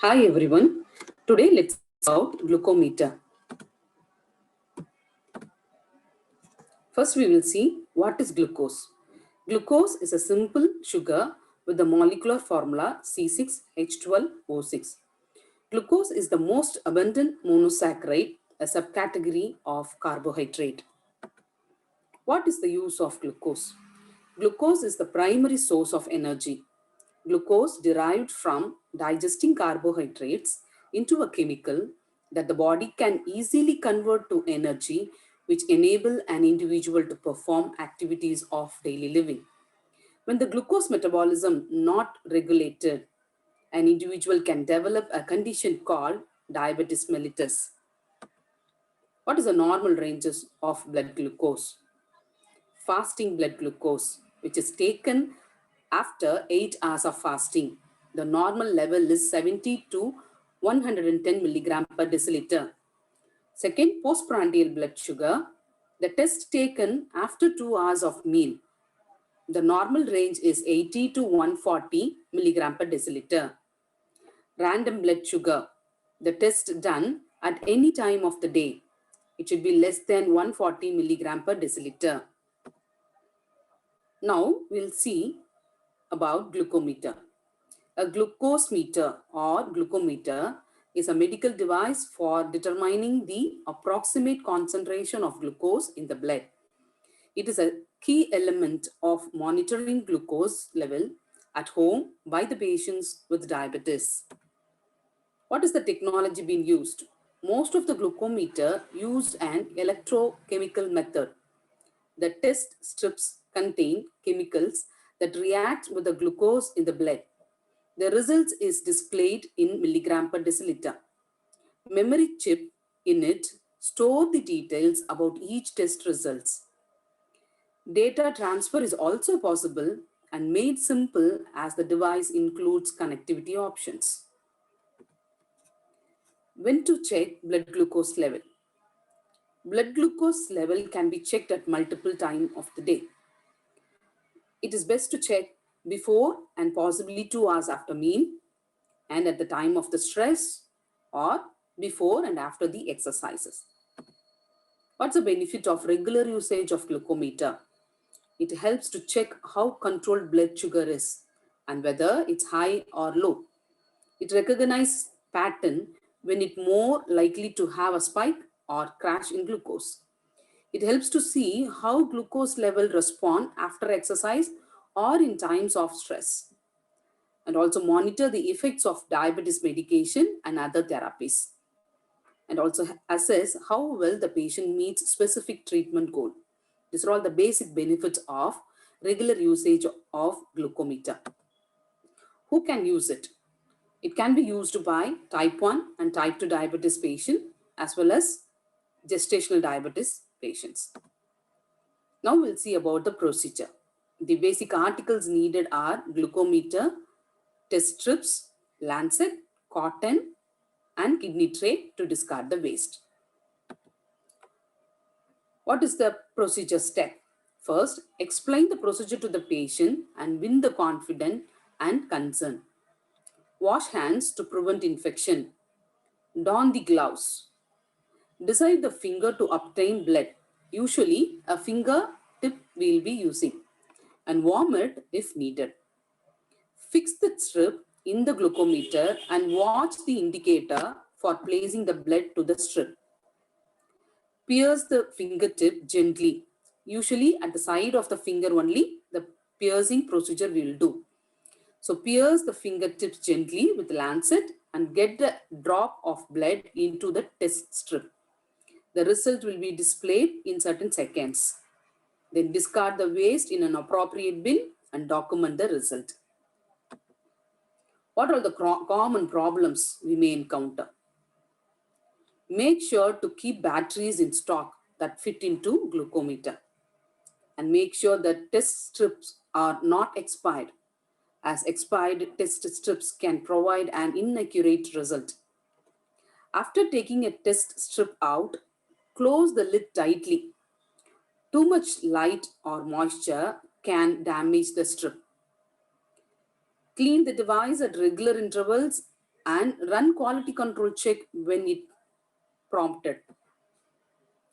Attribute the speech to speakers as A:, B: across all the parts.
A: Hi everyone. Today let's see about glucometer. First we will see what is glucose. Glucose is a simple sugar with the molecular formula C6H12O6. Glucose is the most abundant monosaccharide, a subcategory of carbohydrate. What is the use of glucose? Glucose is the primary source of energy. Glucose derived from digesting carbohydrates into a chemical that the body can easily convert to energy, which enable an individual to perform activities of daily living. When the glucose metabolism not regulated, an individual can develop a condition called diabetes mellitus. What is the normal ranges of blood glucose? Fasting blood glucose, which is taken after 8 hours of fasting. The normal level is 70 to 110 milligram per deciliter. Second, postprandial blood sugar, the test taken after 2 hours of meal. The normal range is 80 to 140 milligram per deciliter. Random blood sugar, the test done at any time of the day. It should be less than 140 milligram per deciliter. Now we'll see about glucometer. A glucose meter or glucometer is a medical device for determining the approximate concentration of glucose in the blood. It is a key element of monitoring glucose level at home by the patients with diabetes. What is the technology being used? Most of the glucometer used an electrochemical method. The test strips contain chemicals that react with the glucose in the blood. The result is displayed in milligram per deciliter. Memory chip in it store the details about each test results. Data transfer is also possible and made simple as the device includes connectivity options. When to check blood glucose level? Blood glucose level can be checked at multiple times of the day. It is best to check before and possibly 2 hours after meal, and at the time of the stress, or before and after the exercises. What's the benefit of regular usage of glucometer? It helps to check how controlled blood sugar is and whether it's high or low. It recognizes pattern when it more likely to have a spike or crash in glucose. It helps to see how glucose level respond after exercise or in times of stress, and also monitor the effects of diabetes medication and other therapies, and also assess how well the patient meets specific treatment goal. These are all the basic benefits of regular usage of glucometer. Who can use it? It can be used by type 1 and type 2 diabetes patient as well as gestational diabetes patients. Now we'll see about the procedure. The basic articles needed are glucometer, test strips, lancet, cotton, and kidney tray to discard the waste. What is the procedure step? First, explain the procedure to the patient and win the confidence and concern. Wash hands to prevent infection. Don the gloves. Decide the finger to obtain blood. Usually, a finger tip we'll be using, and warm it if needed. Fix the strip in the glucometer and watch the indicator for placing the blood to the strip. Pierce the fingertip gently. Usually at the side of the finger only, the piercing procedure we will do. So pierce the fingertips gently with lancet and get the drop of blood into the test strip. The result will be displayed in certain seconds. Then discard the waste in an appropriate bin and document the result. What are the common problems we may encounter? Make sure to keep batteries in stock that fit into glucometer, and make sure that test strips are not expired, as expired test strips can provide an inaccurate result. After taking a test strip out, close the lid tightly. Too much light or moisture can damage the strip. Clean the device at regular intervals and run quality control check when it prompted.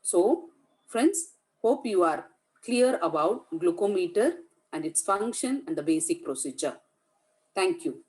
A: So, friends, hope you are clear about glucometer and its function and the basic procedure. Thank you.